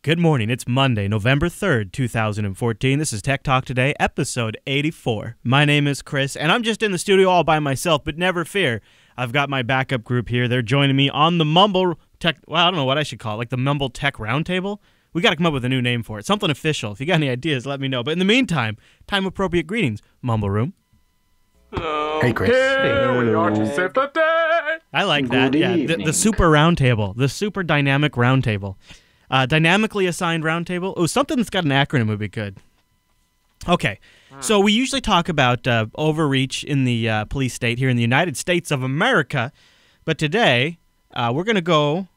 Good morning. It's Monday, November 3rd, 2014. This is Tech Talk Today, episode 84. My name is Chris, and I'm just in the studio all by myself, but never fear. I've got my backup group here. They're joining me on the Mumble Tech, well, I don't know what I should call it, like the Mumble Tech Roundtable? We got to come up with a new name for it, something official. If you got any ideas, let me know. But in the meantime, time-appropriate greetings, Mumble Room. Hello. Hey, Chris. Here we are to save the day. I like that, Good yeah. evening. The super roundtable, the super dynamic roundtable. Dynamically assigned roundtable. Oh, something that's got an acronym would be good. Okay, so we usually talk about overreach in the police state here in the United States of America, but today we're going to go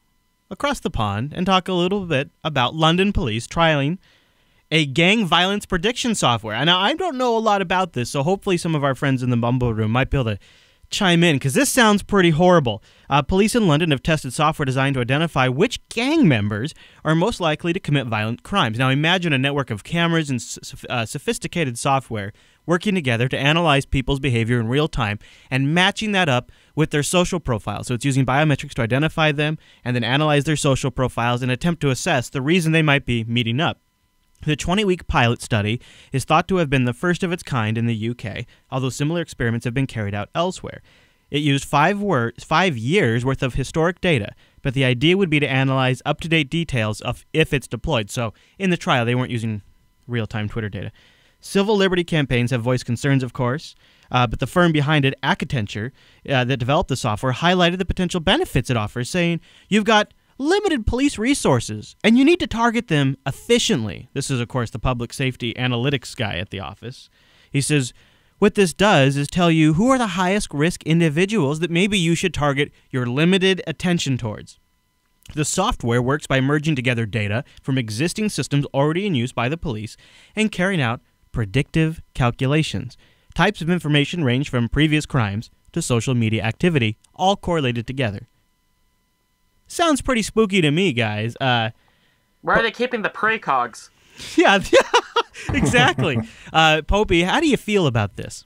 across the pond and talk a little bit about London police trialing a gang violence prediction software. Now, I don't know a lot about this, so hopefully some of our friends in the Mumble Room might be able to chime in, because this sounds pretty horrible. Police in London have tested software designed to identify which gang members are most likely to commit violent crimes. Now, imagine a network of cameras and sophisticated software working together to analyze people's behavior in real time and matching that up with their social profiles. So it's using biometrics to identify them and then analyze their social profiles and attempt to assess the reason they might be meeting up. The 20-week pilot study is thought to have been the first of its kind in the UK, although similar experiments have been carried out elsewhere. It used 5 years' worth of historic data, but the idea would be to analyze up-to-date details of if it's deployed. So in the trial, they weren't using real-time Twitter data. Civil liberty campaigns have voiced concerns, of course, but the firm behind it, Accenture, that developed the software, highlighted the potential benefits it offers, saying, you've got limited police resources, and you need to target them efficiently. This is, of course, the public safety analytics guy at the office. He says, what this does is tell you who are the highest risk individuals that maybe you should target your limited attention towards. The software works by merging together data from existing systems already in use by the police and carrying out predictive calculations. Types of information range from previous crimes to social media activity, all correlated together. Sounds pretty spooky to me, guys. Where are they keeping the precogs? Yeah, exactly. Popey, how do you feel about this?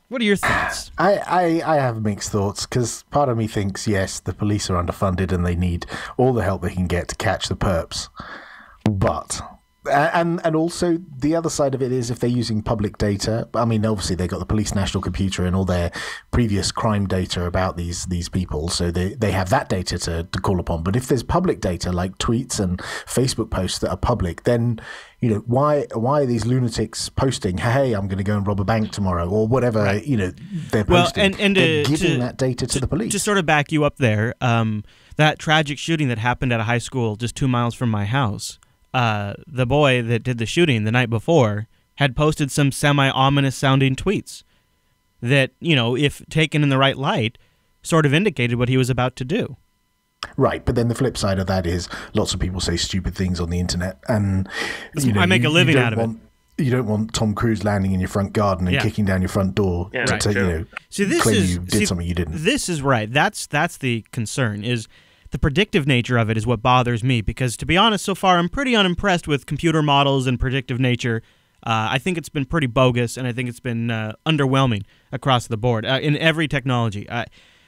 What are your thoughts? I have mixed thoughts, because part of me thinks, yes, the police are underfunded and they need all the help they can get to catch the perps. But, and also the other side of it is if they're using public data, I mean, obviously they got the police national computer and all their previous crime data about these people, so they have that data to call upon. But if there's public data like tweets and Facebook posts that are public, then why are these lunatics posting, hey, I'm going to go and rob a bank tomorrow, or whatever, they're posting. And they're giving that data to the police. To sort of back you up there, that tragic shooting that happened at a high school just 2 miles from my house, the boy that did the shooting the night before had posted some semi-ominous sounding tweets that, if taken in the right light, sort of indicated what he was about to do. Right, but then the flip side of that is lots of people say stupid things on the internet, and I make a living out of it. You don't want Tom Cruise landing in your front garden and kicking down your front door to claim you did something you didn't. This is right. That's the concern, is the predictive nature of it is what bothers me, because to be honest, so far I'm pretty unimpressed with computer models and predictive nature. I think it's been pretty bogus, and I think it's been underwhelming across the board in every technology.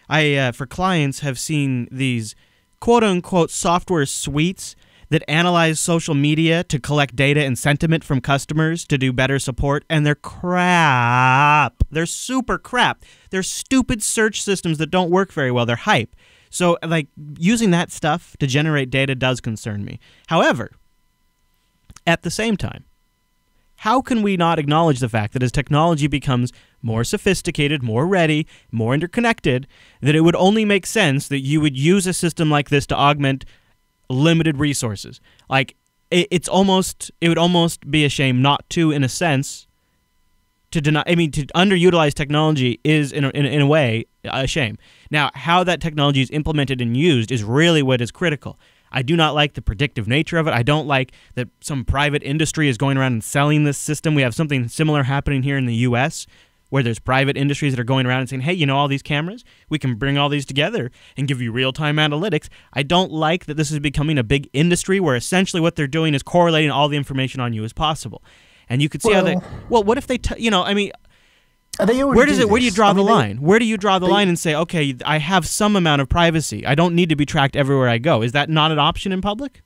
I for clients, have seen these quote-unquote software suites that analyze social media to collect data and sentiment from customers to do better support, and they're crap. They're super crap. They're stupid search systems that don't work very well. They're hype. So, using that stuff to generate data does concern me. However, at the same time, how can we not acknowledge the fact that as technology becomes more sophisticated, more ready, more interconnected, that it would only make sense that you would use a system like this to augment limited resources? It would almost be a shame not to, in a sense, to deny. I mean, to underutilize technology is, in a way, a shame. Now, how that technology is implemented and used is really what is critical. I do not like the predictive nature of it. I don't like that some private industry is going around and selling this system. We have something similar happening here in the U.S., where there's private industries that are going around and saying, hey, all these cameras, we can bring all these together and give you real-time analytics. I don't like that this is becoming a big industry where essentially what they're doing is correlating all the information on you as possible. And you could see how they... Well, what if they... Where do you draw the line? Where do you draw the line and say, okay, I have some amount of privacy. I don't need to be tracked everywhere I go. Is that not an option in public?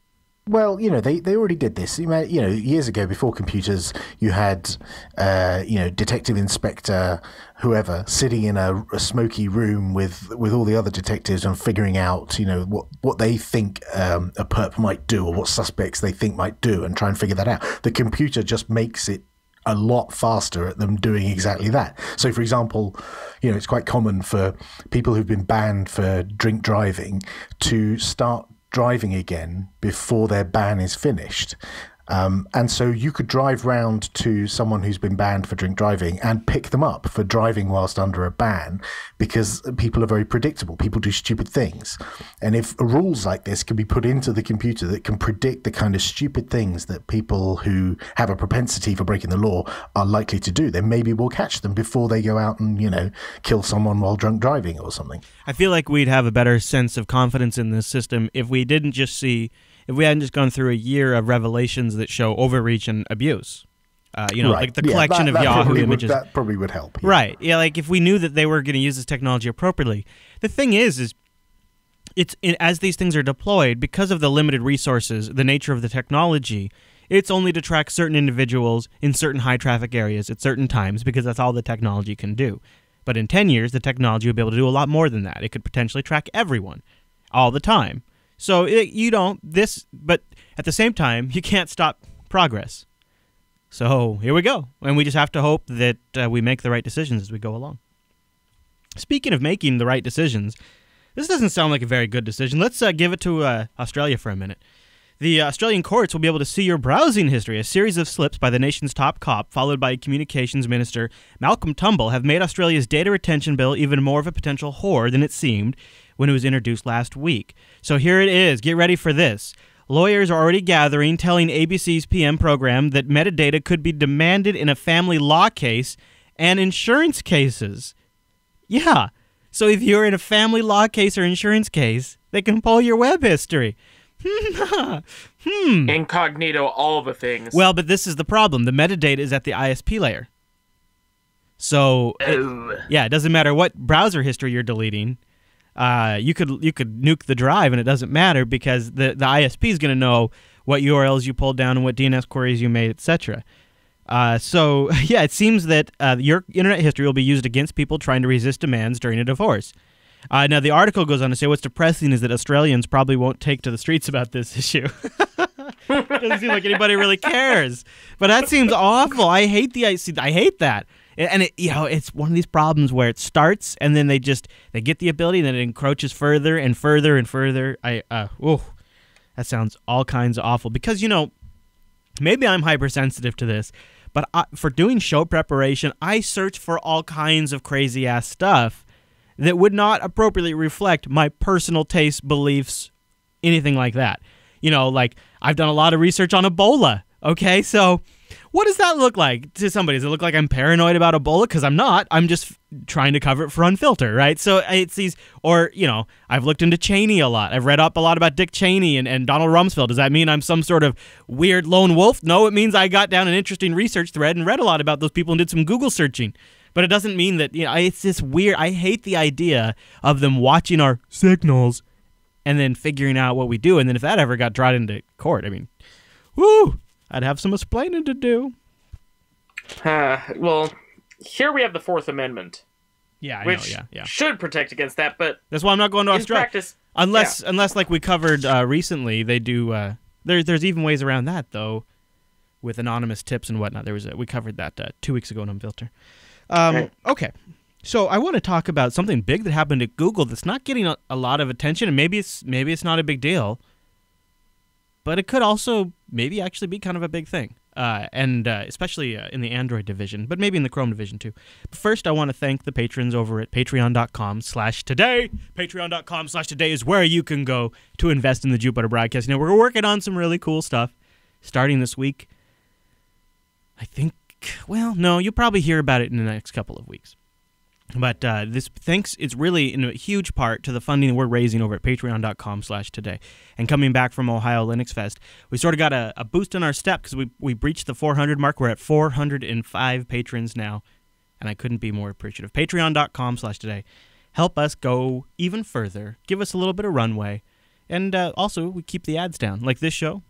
Well, they already did this. Years ago, before computers, you had, detective, inspector, whoever, sitting in a smoky room with all the other detectives and figuring out, what they think a perp might do or what suspects they think might do and try and figure that out. The computer just makes it a lot faster at them doing exactly that. So, for example, it's quite common for people who've been banned for drink driving to start driving again before their ban is finished. And so you could drive round to someone who's been banned for drink driving and pick them up for driving whilst under a ban, because people are very predictable. People do stupid things. And if rules like this can be put into the computer that can predict the kind of stupid things that people who have a propensity for breaking the law are likely to do, then maybe we'll catch them before they go out and, kill someone while drunk driving or something. I feel like we'd have a better sense of confidence in this system if we hadn't just gone through a year of revelations that show overreach and abuse. Right. Like the collection of Yahoo images. That probably would help. Yeah. Right. Yeah, like if we knew that they were going to use this technology appropriately. The thing is as these things are deployed, because of the limited resources, the nature of the technology, it's only to track certain individuals in certain high-traffic areas at certain times, because that's all the technology can do. But in 10 years, the technology will be able to do a lot more than that. It could potentially track everyone all the time. So but at the same time, you can't stop progress. So here we go. And we just have to hope that we make the right decisions as we go along. Speaking of making the right decisions, this doesn't sound like a very good decision. Let's give it to Australia for a minute. The Australian courts will be able to see your browsing history. A series of slips by the nation's top cop, followed by Communications Minister Malcolm Turnbull, have made Australia's data retention bill even more of a potential whore than it seemed when it was introduced last week. So here it is. Get ready for this. Lawyers are already gathering, telling ABC's PM program that metadata could be demanded in a family law case and insurance cases. Yeah. So if you're in a family law case or insurance case, they can pull your web history. Incognito, all the things. Well, but this is the problem. The metadata is at the ISP layer. So, it doesn't matter what browser history you're deleting. You could nuke the drive and it doesn't matter, because the ISP is going to know what URLs you pulled down and what DNS queries you made, etc. It seems that your internet history will be used against people trying to resist demands during a divorce. Now, the article goes on to say what's depressing is that Australians probably won't take to the streets about this issue. Doesn't seem like anybody really cares. But that seems awful. I hate that. And it's one of these problems where it starts and then they get the ability and then it encroaches further and further and further. That sounds all kinds of awful. Because, maybe I'm hypersensitive to this, but for doing show preparation, I search for all kinds of crazy-ass stuff that would not appropriately reflect my personal tastes, beliefs, anything like that. Like I've done a lot of research on Ebola, okay? So what does that look like to somebody? Does it look like I'm paranoid about Ebola? Because I'm not. I'm just trying to cover it for Unfilter, right? So it's these, I've looked into Cheney a lot. I've read up a lot about Dick Cheney and Donald Rumsfeld. Does that mean I'm some sort of weird lone wolf? No, it means I got down an interesting research thread and read a lot about those people and did some Google searching. But it doesn't mean that, it's this weird, I hate the idea of them watching our signals and then figuring out what we do. And then if that ever got drawn into court, I'd have some explaining to do. Well, here we have the Fourth Amendment. Yeah, which yeah. should protect against that, but that's why I'm not going to Australia. Practice, unless like we covered recently, they do. There's even ways around that though, with anonymous tips and whatnot. We covered that 2 weeks ago in Unfilter. Okay, so I want to talk about something big that happened at Google that's not getting a lot of attention, and maybe it's not a big deal, but it could also maybe actually be kind of a big thing, and especially in the Android division, but maybe in the Chrome division too. But first, I want to thank the patrons over at patreon.com/today. Patreon.com/today is where you can go to invest in the Jupiter Broadcast. We're working on some really cool stuff starting this week. I think. Well, no, you'll probably hear about it in the next couple of weeks. But it's really in a huge part to the funding that we're raising over at patreon.com/today. And coming back from Ohio Linux Fest, we sort of got a boost in our step because we breached the 400 mark. We're at 405 patrons now, and I couldn't be more appreciative. Patreon.com/today. Help us go even further. Give us a little bit of runway. And also, we keep the ads down. Like this show,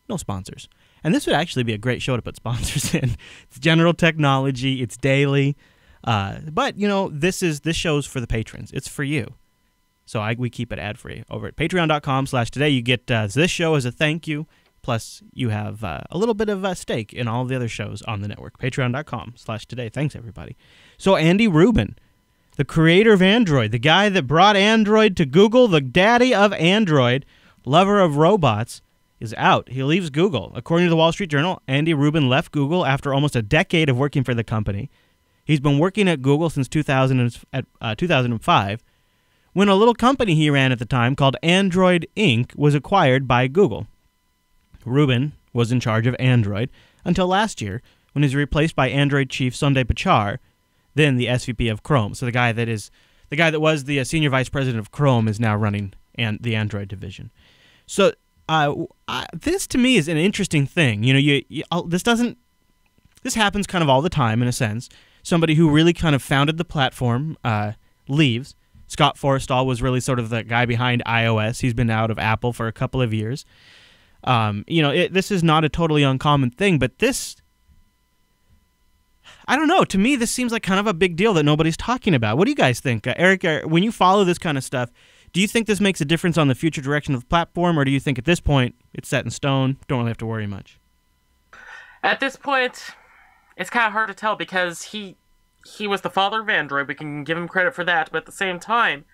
no sponsors. And this would actually be a great show to put sponsors in. It's general technology. It's daily. But, you know, this show's for the patrons. It's for you. So we keep it ad-free. Over at patreon.com/today, you get this show as a thank you. Plus, you have a little bit of a stake in all of the other shows on the network. Patreon.com/today. Thanks, everybody. So Andy Rubin, the creator of Android, the guy that brought Android to Google, the daddy of Android, lover of robots, is out. He leaves Google. According to the Wall Street Journal, Andy Rubin left Google after almost a decade of working for the company. He's been working at Google since 2005, when a little company he ran at the time called Android Inc. was acquired by Google. Rubin was in charge of Android until last year, when he was replaced by Android chief Sundar Pichai, then the SVP of Chrome. So the guy that was the senior vice president of Chrome is now running the Android division. So this to me is an interesting thing. You know, this happens kind of all the time in a sense. Somebody who really kind of founded the platform leaves. Scott Forstall was really sort of the guy behind iOS. He's been out of Apple for a couple of years. You know, this is not a totally uncommon thing, but this, I don't know. To me, this seems like kind of a big deal that nobody's talking about. What do you guys think? Eric, when you follow this kind of stuff, do you think this makes a difference on the future direction of the platform, or do you think at this point it's set in stone, don't really have to worry much? At this point, it's kind of hard to tell because he was the father of Android. We can give him credit for that, but at the same time,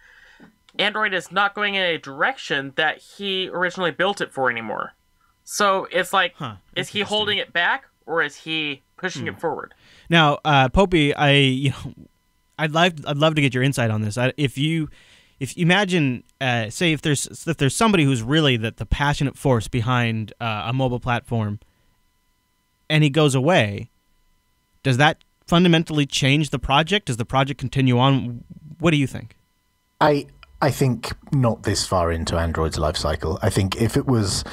Android is not going in a direction that he originally built it for anymore. So it's like, is he holding it back, or is he pushing it forward? Now, Popey, I'd love to get your insight on this. If you imagine, say, if there's somebody who's really the passionate force behind a mobile platform, and he goes away, does that fundamentally change the project? Does the project continue on? What do you think? I think not this far into Android's life cycle. I think if it was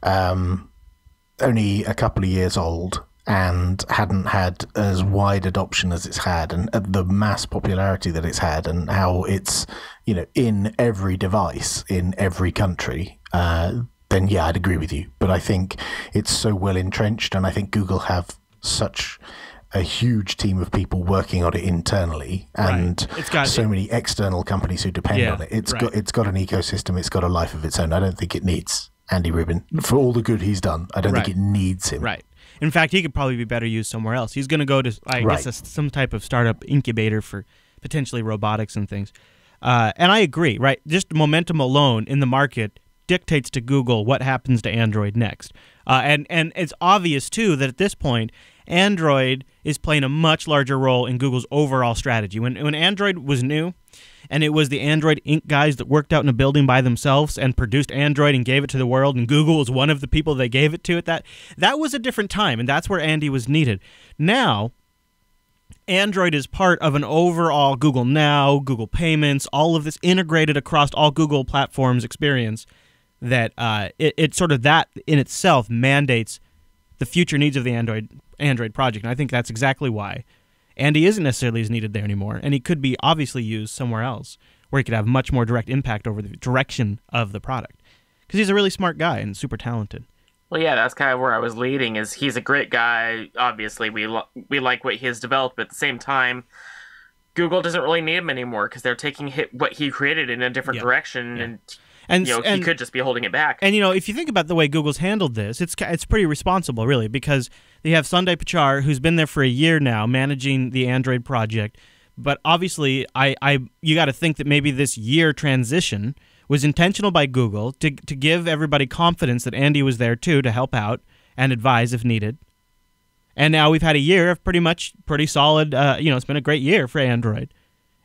only a couple of years old and hadn't had as wide adoption as it's had, and the mass popularity that it's had, and how it's, you know, in every device in every country, then yeah, I'd agree with you. But I think it's so well entrenched, and I think Google have such a huge team of people working on it internally, and It's got so many external companies who depend on it. It's got an ecosystem. It's got a life of its own. I don't think it needs Andy Rubin for all the good he's done. I don't think it needs him. Right. In fact, he could probably be better used somewhere else. He's going to go to, I guess, some type of startup incubator for potentially robotics and things. And I agree, right? Just momentum alone in the market dictates to Google what happens to Android next. And it's obvious, too, that at this point, Android is playing a much larger role in Google's overall strategy. When Android was new, and it was the Android Inc. guys that worked out in a building by themselves and produced Android and gave it to the world, and Google was one of the people they gave it to at that was a different time, and that's where Andy was needed. Now, Android is part of an overall Google Now, Google Payments, all of this integrated across all Google platforms experience that it sort of that in itself mandates the future needs of the Android project. And I think that's exactly why Andy isn't necessarily as needed there anymore, and he could be obviously used somewhere else where he could have much more direct impact over the direction of the product, because he's a really smart guy and super talented. Well, yeah, that's kind of where I was leading, is he's a great guy. Obviously, we like what he has developed, but at the same time, Google doesn't really need him anymore because they're taking what he created in a different direction, and he could just be holding it back. And, if you think about the way Google's handled this, it's pretty responsible, really, because they have Sundar Pichai, who's been there for a year now, managing the Android project. But obviously, you got to think that maybe this year transition was intentional by Google to give everybody confidence that Andy was there, too, to help out and advise if needed. And now we've had a year of pretty solid, it's been a great year for Android.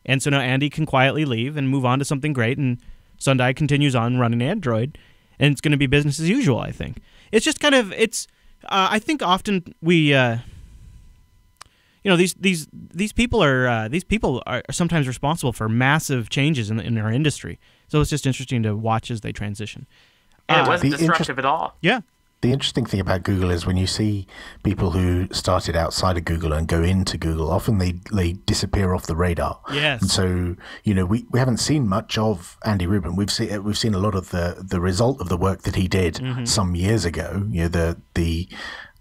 And so now Andy can quietly leave and move on to something great, and Sundar continues on running Android, and it's going to be business as usual, I think. It's just kind of, I think often we, these people are sometimes responsible for massive changes in our industry. So it's just interesting to watch as they transition. And it wasn't disruptive at all. Yeah. The interesting thing about Google is when you see people who started outside of Google and go into Google, often they disappear off the radar. Yes. And so, we haven't seen much of Andy Rubin. We've seen a lot of the result of the work that he did some years ago, the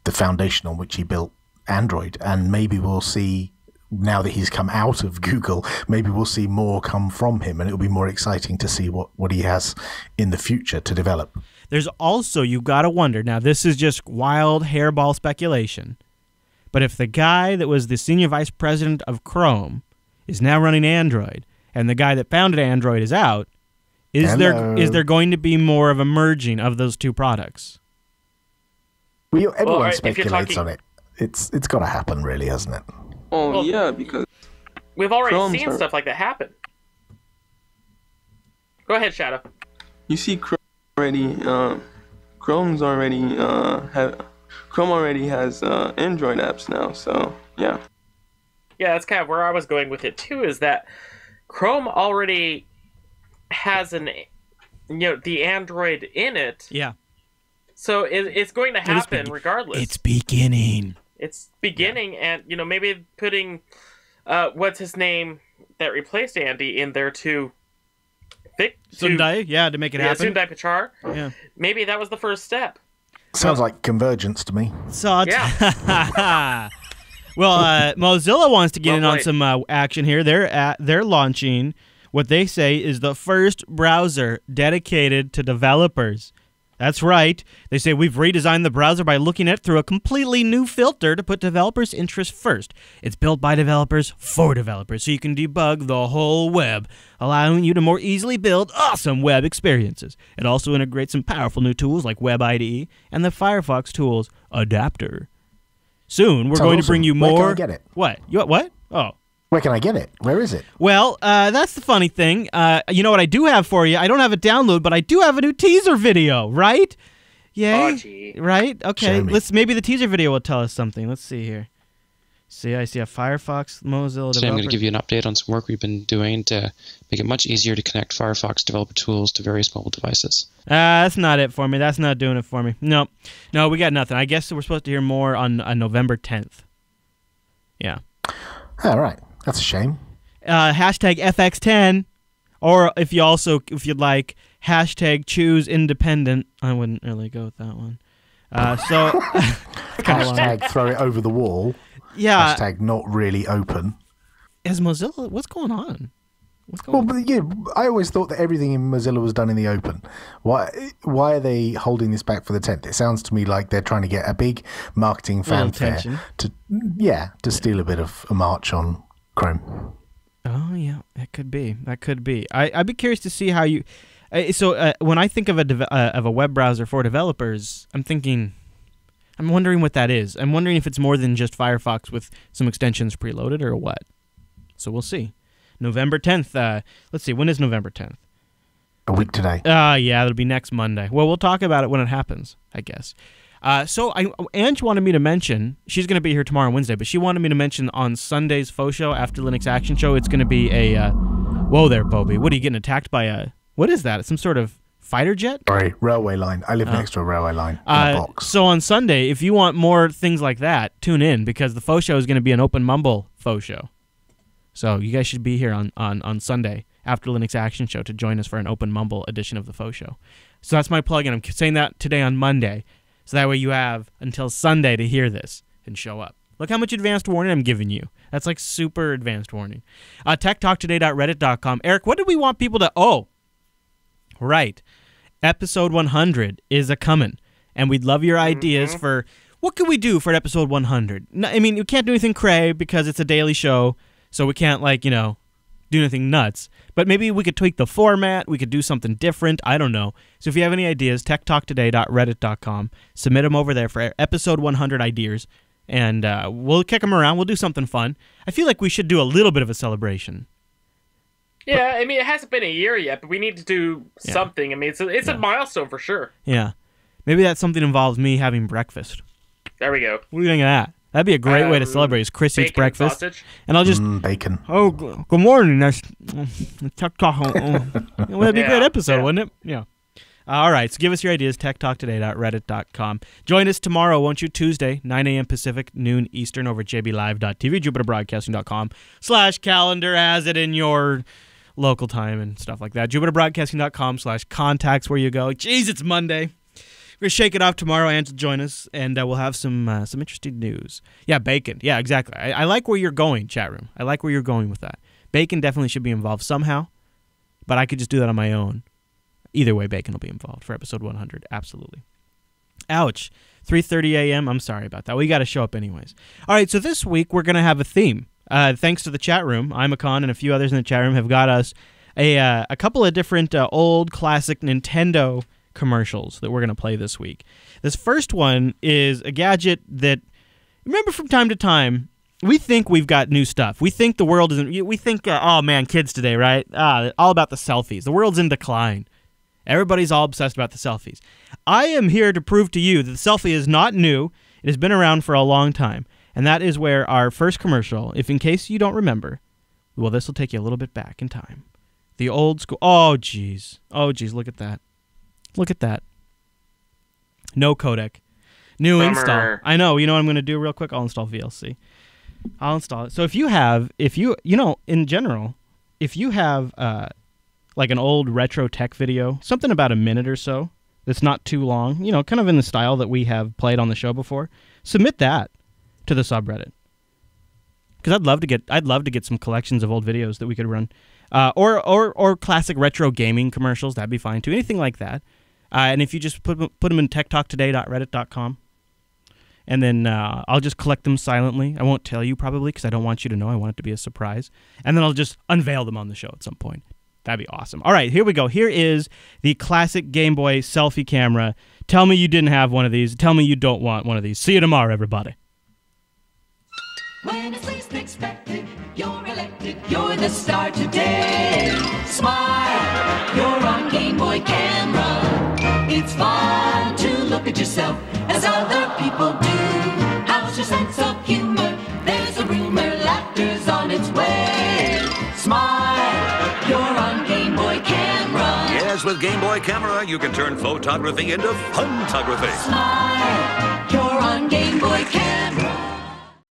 foundation on which he built Android. And maybe we'll see, now that he's come out of Google, maybe we'll see more come from him, and it'll be more exciting to see what he has in the future to develop. There's also, you got to wonder, now this is just wild hairball speculation, but if the guy that was the senior vice president of Chrome is now running Android, and the guy that founded Android is out, is there going to be more of a merging of those two products? Well, everyone speculates on it. It's got to happen, really, hasn't it? Oh, Well, yeah, because We've already Chrome's seen stuff like that happen. Go ahead, Shadow. you see Chrome already, Chrome already has Android apps now, so yeah. Yeah, that's kind of where I was going with it too, is that Chrome already has the Android in it. Yeah. So it's going to happen regardless. It's beginning. It's beginning, and maybe putting what's his name that replaced Andy in there to Sundai, to make it happen. Sundai Pichar. Yeah. Maybe that was the first step. Sounds like Convergence to me. So Yeah. Well, Mozilla wants to get in on played. some action here. They're launching what they say is the first browser dedicated to developers. That's right. They say we've redesigned the browser by looking at it through a completely new filter to put developers' interests first. It's built by developers for developers, so you can debug the whole web, allowing you to more easily build awesome web experiences. It also integrates some powerful new tools like Web IDE and the Firefox Tools Adapter. Soon, we're going to bring you more... Where can I get it? What? What? Oh. Where can I get it? Where is it? Well, that's the funny thing. You know what I do have for you? I don't have a download, but I do have a new teaser video, right? Yay? Oh, gee. Right? Okay. Show me. Maybe the teaser video will tell us something. Let's see here. I see a Firefox Mozilla Today I'm going developer. to give you an update on some work we've been doing to make it much easier to connect Firefox developer tools to various mobile devices. That's not it for me. That's not doing it for me. No, we got nothing. I guess we're supposed to hear more on November 10th. Yeah. All right. That's a shame. Hashtag FX10, or if you'd like, hashtag choose independent. I wouldn't really go with that one. Hashtag throw it over the wall. Yeah. Hashtag not really open. Is Mozilla, what's going on? Well, but I always thought that everything in Mozilla was done in the open. Why are they holding this back for the 10th? It sounds to me like they're trying to get a big marketing fanfare attention. to steal a bit of a march on Chrome. Oh, yeah, that could be. I'd be curious to see how you... when I think of a web browser for developers, I'm wondering what that is. I'm wondering if it's more than just Firefox with some extensions preloaded or what. So we'll see. November 10th. Let's see, when is November 10th? A week today. Yeah, it'll be next Monday. Well, we'll talk about it when it happens, I guess. Ange wanted me to mention, she's going to be here tomorrow, Wednesday, but she wanted me to mention on Sunday's Faux Show, after Linux Action Show, it's going to be a, whoa there, Bobby. What are you getting attacked by what is that? It's some sort of fighter jet? Sorry, railway line. I live next to a railway line in a box. So on Sunday, if you want more things like that, tune in, because the Faux Show is going to be an Open Mumble Faux Show. So you guys should be here on Sunday after Linux Action Show to join us for an Open Mumble edition of the Faux Show. So that's my plug, and I'm saying that today on Monday, so that way you have until Sunday to hear this and show up. Look how much advanced warning I'm giving you. That's like super advanced warning. TechTalkToday.reddit.com. Eric, what do we want people to... Oh, right. Episode 100 is a-coming, and we'd love your ideas for... What could we do for episode 100? I mean, you can't do anything cray because it's a daily show, so we can't, do anything nuts. But maybe we could tweak the format. We could do something different. I don't know. So if you have any ideas, techtalktoday.reddit.com. Submit them over there for episode 100 ideas, and we'll kick them around. We'll do something fun. I feel like we should do a little bit of a celebration. Yeah, I mean, it hasn't been a year yet, but we need to do something. I mean, it's a milestone for sure. Yeah. Maybe that something involves me having breakfast. There we go. What do you think of that? That'd be a great way to celebrate. Is Chris eats breakfast, sausage. and I'll just Bacon. good morning. That's Tech Talk. That'd be a great episode, wouldn't it? Yeah. All right, so give us your ideas, techtalktoday.reddit.com. Join us tomorrow, won't you? Tuesday, 9 a.m. Pacific, noon Eastern over at jblive.tv. JupiterBroadcasting.com/calendar has it in your local time and stuff like that. JupiterBroadcasting.com/contacts where you go. Jeez, it's Monday. We're going to shake it off tomorrow. Ant will join us, and we'll have some interesting news. Yeah, bacon. Yeah, exactly. I like where you're going, chat room. I like where you're going with that. Bacon definitely should be involved somehow, but I could just do that on my own. Either way, bacon will be involved for episode 100. Absolutely. Ouch. 3:30 a.m. I'm sorry about that. We got to show up anyways. All right, so this week we're going to have a theme. Thanks to the chat room, Imacon and a few others in the chat room have got us a couple of different old classic Nintendo commercials that we're going to play this week. This first one is a gadget that, remember from time to time, we think we've got new stuff. We think the world isn't, we think, oh man, kids today, right? All about the selfies. The world's in decline. Everybody's all obsessed about the selfies. I am here to prove to you that the selfie is not new. It has been around for a long time. And that is where our first commercial, if in case you don't remember, well, this will take you a little bit back in time. The old school, oh geez, look at that. Look at that. No codec. New Bummer. install. I know, you know what I'm going to do real quick? I'll install VLC. I'll install it. So if you in general, if you have like an old retro tech video, something about a minute or so, that's not too long, kind of in the style that we have played on the show before, submit that to the subreddit. Because I'd love to get some collections of old videos that we could run, or classic retro gaming commercials. That'd be fine too. Anything like that. And if you just put them in techtalktoday.reddit.com, and then I'll just collect them silently. I won't tell you probably because I don't want you to know. I want it to be a surprise. And then I'll just unveil them on the show at some point. That'd be awesome. All right, here we go. Here is the classic Game Boy selfie camera. Tell me you didn't have one of these. Tell me you don't want one of these. See you tomorrow, everybody. When it's least expected, you're elected. You're the star today. Smile, you're on Game Boy camera. It's fun to look at yourself as other people do. How's your sense of humor? There's a rumor, laughter's on its way. Smile, you're on Game Boy camera. Yes, with Game Boy camera, you can turn photography into fun-tography. Smile, you're on Game Boy camera.